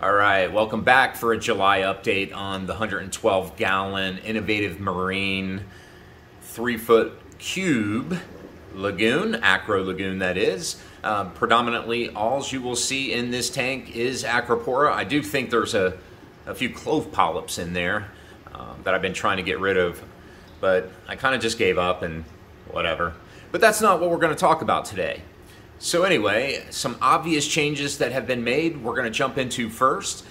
All right, welcome back for a July update on the 112-gallon Innovative Marine 3-foot cube Lagoon, Acro Lagoon that is. Predominantly, all you will see in this tank is Acropora. I do think there's a few clove polyps in there that I've been trying to get rid of, but I kind of just gave up and whatever. But that's not what we're going to talk about today. So anyway, some obvious changes that have been made we're going to jump into first.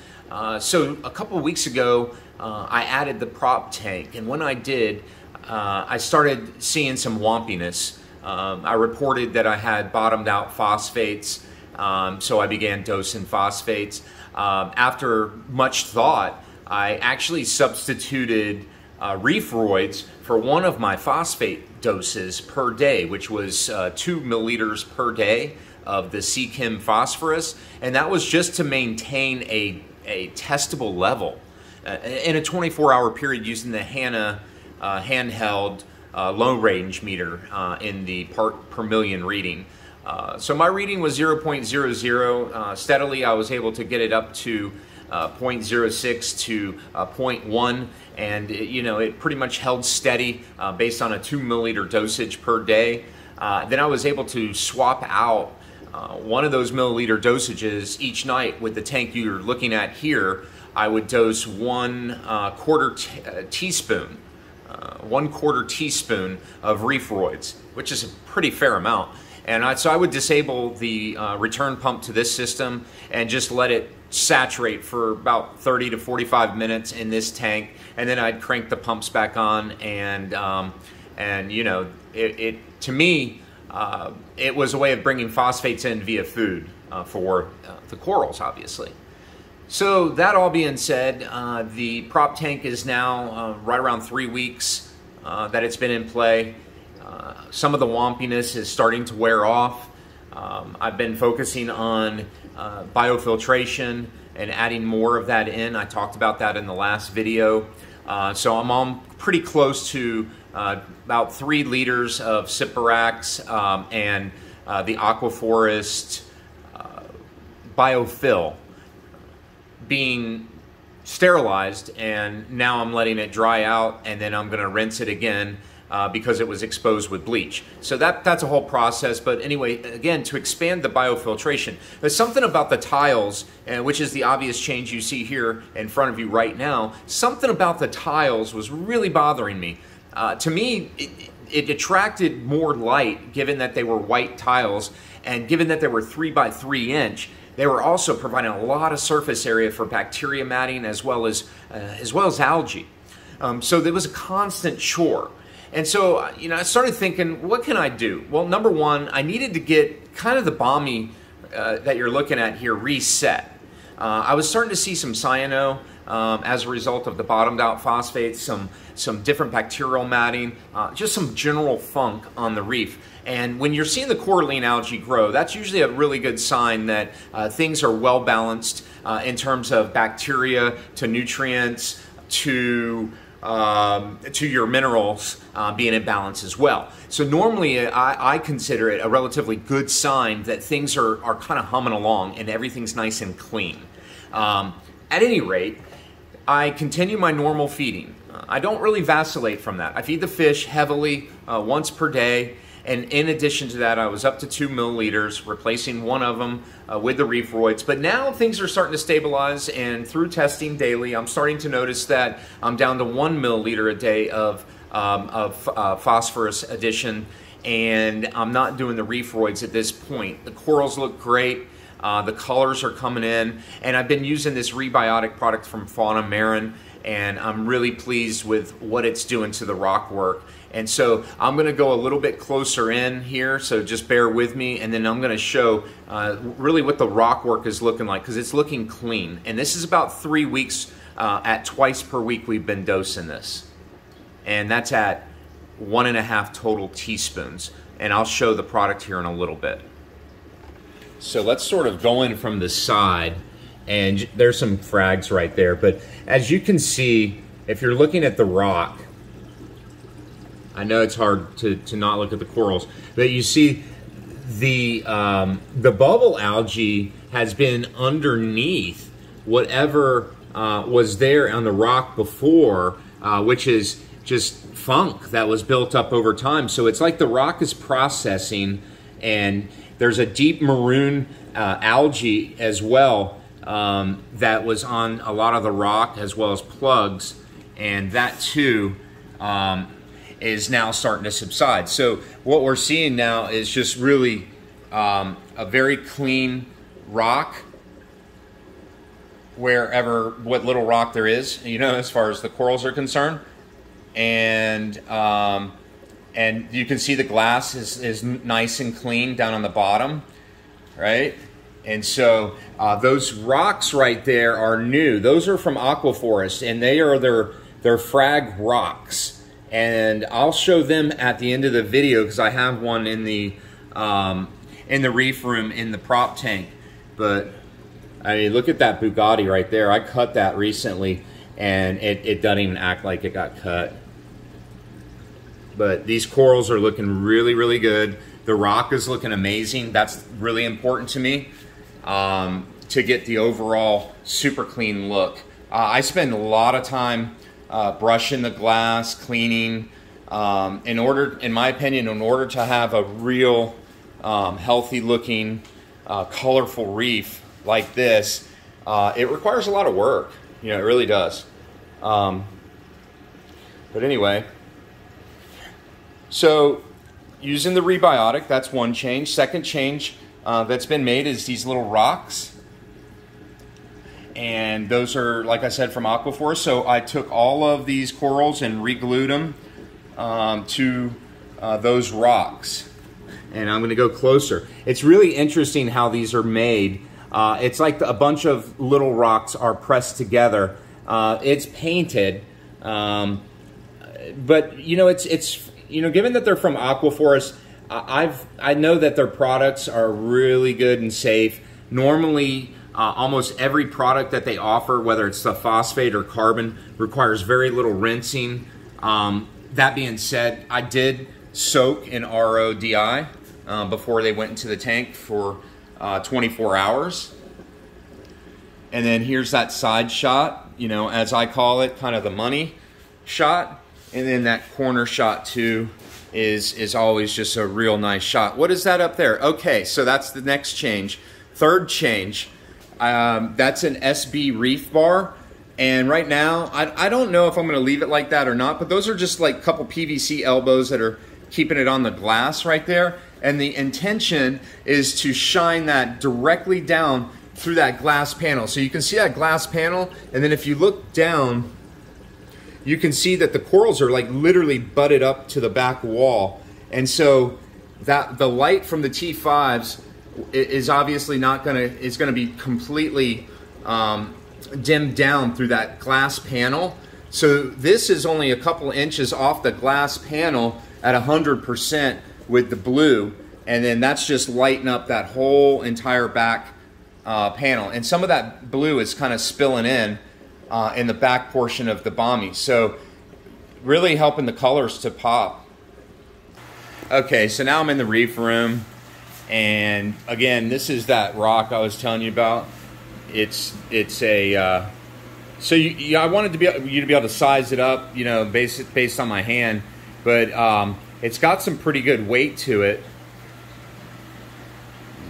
So a couple of weeks ago, I added the prop tank, and when I did, I started seeing some wompiness. I reported that I had bottomed out phosphates, so I began dosing phosphates. After much thought, I actually substituted reefroids for one of my phosphate doses per day, which was 2 milliliters per day of the CChem phosphorus, and that was just to maintain a testable level in a 24-hour period using the Hanna handheld low range meter in the part per million reading. So my reading was 0.00. Steadily I was able to get it up to 0.06 to 0.1, and it pretty much held steady based on a 2 milliliter dosage per day. Then I was able to swap out one of those milliliter dosages each night with the tank you're looking at here. I would dose 1/4 teaspoon, 1/4 teaspoon of reefroids, which is a pretty fair amount. And so I would disable the return pump to this system and just let it saturate for about 30 to 45 minutes in this tank, and then I'd crank the pumps back on, and to me, it was a way of bringing phosphates in via food for the corals, obviously. So that all being said, the prop tank is now right around 3 weeks that it's been in play. Some of the wompiness is starting to wear off. I've been focusing on biofiltration and adding more of that in. I talked about that in the last video. So I'm on pretty close to about 3 liters of Cyperax and the Aquaforest Biofill being sterilized, and now I'm letting it dry out, and then I'm going to rinse it again because it was exposed with bleach. So that's a whole process. But anyway, again, to expand the biofiltration, there's something about the tiles, which is the obvious change you see here in front of you right now. Something about the tiles was really bothering me. To me, it attracted more light, given that they were white tiles, and given that they were 3 by 3 inch. They were also providing a lot of surface area for bacteria matting as well as algae. So there was a constant chore. And so, I started thinking, what can I do? Well, number one, I needed to get kind of the balmy that you're looking at here reset. I was starting to see some cyano as a result of the bottomed out phosphates, some different bacterial matting, just some general funk on the reef. And when you're seeing the coralline algae grow, that's usually a really good sign that things are well balanced in terms of bacteria to nutrients to your minerals being in balance as well. So normally I consider it a relatively good sign that things are kind of humming along and everything's nice and clean. At any rate, I continue my normal feeding. I don't really vacillate from that. I feed the fish heavily once per day. And in addition to that, I was up to 2 milliliters, replacing one of them with the reefroids. But now things are starting to stabilize, and through testing daily, I'm starting to notice that I'm down to 1 milliliter a day of phosphorus addition, and I'm not doing the reefroids at this point. The corals look great. The colors are coming in, and I've been using this rebiotic product from Fauna Marin, and I'm really pleased with what it's doing to the rock work. And so I'm going to go a little bit closer in here, so just bear with me, and then I'm going to show really what the rock work is looking like, because it's looking clean. And this is about 3 weeks at twice per week we've been dosing this. And that's at 1.5 total teaspoons. And I'll show the product here in a little bit. So let's sort of go in from the side, and there's some frags right there. But as you can see, if you're looking at the rock, I know it's hard to not look at the corals, but you see the bubble algae has been underneath whatever was there on the rock before, which is just funk that was built up over time. So it's like the rock is processing, and there's a deep maroon algae as well that was on a lot of the rock, as well as plugs, and that too is now starting to subside. So what we're seeing now is just really a very clean rock, what little rock there is, you know, as far as the corals are concerned. And you can see the glass is nice and clean down on the bottom, right? And so those rocks right there are new. Those are from Aquaforest, and they are their frag rocks. And I'll show them at the end of the video because I have one in the reef room in the prop tank. But I mean, look at that Bugatti right there. I cut that recently, and it doesn't even act like it got cut. But these corals are looking really, really good. The rock is looking amazing. That's really important to me, to get the overall super clean look. I spend a lot of time brushing the glass, cleaning. In my opinion, in order to have a real healthy looking, colorful reef like this, it requires a lot of work. You know, it really does. But anyway, so using the rebiotic, that's one change. Second change that's been made is these little rocks. And those are, like I said, from Aquaforest. So I took all of these corals and re-glued them to those rocks. And I'm going to go closer. It's really interesting how these are made. It's like a bunch of little rocks are pressed together. It's painted, but you know, it's you know, given that they're from Aquaforest, I know that their products are really good and safe. Normally, almost every product that they offer, whether it's the phosphate or carbon, requires very little rinsing. That being said, I did soak in RODI before they went into the tank for 24 hours. And then here's that side shot, you know, as I call it, kind of the money shot. And then that corner shot too is always just a real nice shot. What is that up there? Okay, so that's the next change. Third change, that's an SB reef bar. And right now, I don't know if I'm going to leave it like that or not, but those are just like a couple PVC elbows that are keeping it on the glass right there. And the intention is to shine that directly down through that glass panel. So you can see that glass panel, and then if you look down, you can see that the corals are like literally butted up to the back wall. And so that the light from the T5s is obviously not gonna, it's gonna be completely dimmed down through that glass panel. So this is only a couple inches off the glass panel at 100% with the blue, and then that's just lighting up that whole entire back panel. And some of that blue is kind of spilling in the back portion of the bommy. So really helping the colors to pop. Okay, so now I'm in the reef room. And again, this is that rock I was telling you about. It's a, so I wanted you to be able to size it up, you know, based on my hand. But it's got some pretty good weight to it.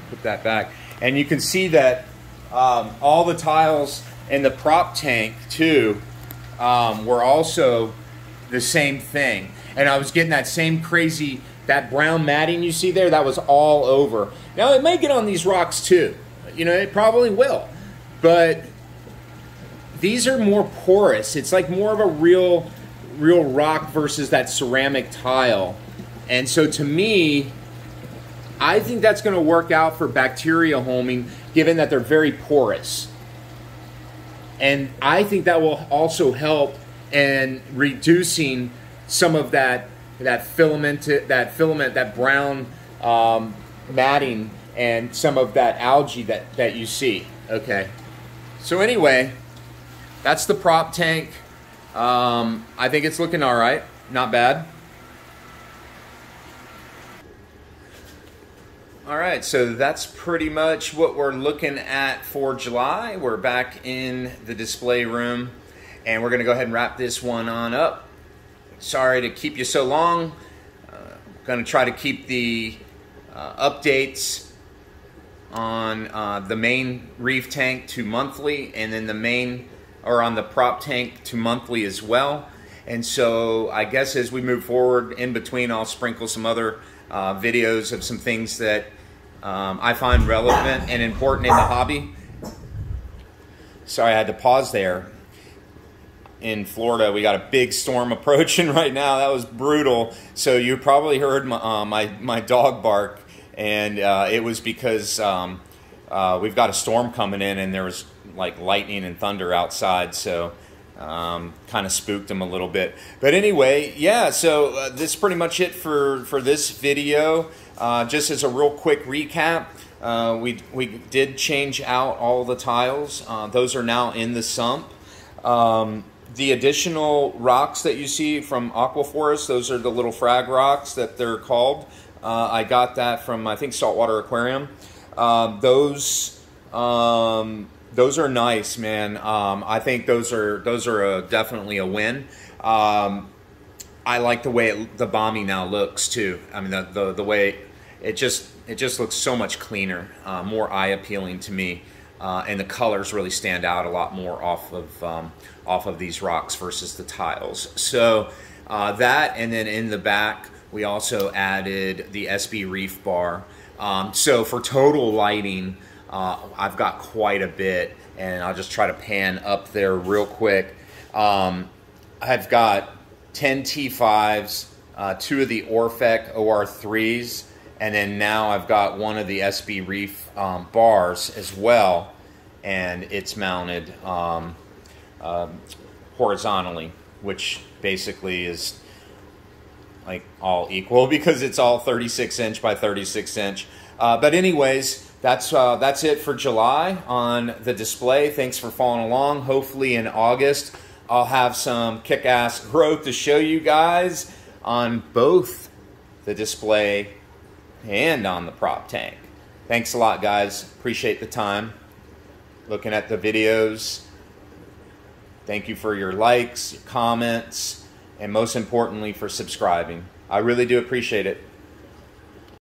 Put that back. And you can see that all the tiles in the prop tank too were also the same thing. And I was getting that same crazy, that brown matting you see there, that was all over. Now it may get on these rocks too. You know, it probably will. But these are more porous. It's like more of a real rock versus that ceramic tile. And so to me, I think that's going to work out for bacteria homing, given that they're very porous. And I think that will also help in reducing some of that filament, that brown matting, and some of that algae that you see. Okay. So anyway, that's the prop tank. I think it's looking all right. Not bad. All right, so that's pretty much what we're looking at for July. We're back in the display room, and we're going to go ahead and wrap this one on up. Sorry to keep you so long. Going to try to keep the updates on the main reef tank to monthly, and then the main, or on the prop tank to monthly as well. And so I guess as we move forward in between, I'll sprinkle some other videos of some things that I find relevant and important in the hobby. Sorry, I had to pause there. In Florida, we got a big storm approaching right now. That was brutal. So you probably heard my dog bark, and it was because we've got a storm coming in, and there was like lightning and thunder outside. So kind of spooked him a little bit. But anyway, yeah, so this is pretty much it for this video. Just as a real quick recap, we did change out all the tiles. Those are now in the sump. The additional rocks that you see from Aquaforest, those are the little frag rocks that they're called. I got that from, I think, Saltwater Aquarium. Those are nice, man. I think those are definitely a win. I like the way the Bommy now looks too. I mean, the way it just looks so much cleaner, more eye appealing to me, and the colors really stand out a lot more off of these rocks versus the tiles. So that, and then in the back we also added the SB Reef bar. So for total lighting, I've got quite a bit, and I'll just try to pan up there real quick. I've got 10 T5s, 2 of the Orphec OR3s, and then now I've got one of the SB Reef bars as well, and it's mounted horizontally, which basically is like all equal because it's all 36 inch by 36 inch. But anyways, that's it for July on the display. Thanks for following along. Hopefully in August, I'll have some kick-ass growth to show you guys on both the display and on the prop tank. Thanks a lot, guys. Appreciate the time looking at the videos. Thank you for your likes, your comments, and most importantly for subscribing. I really do appreciate it.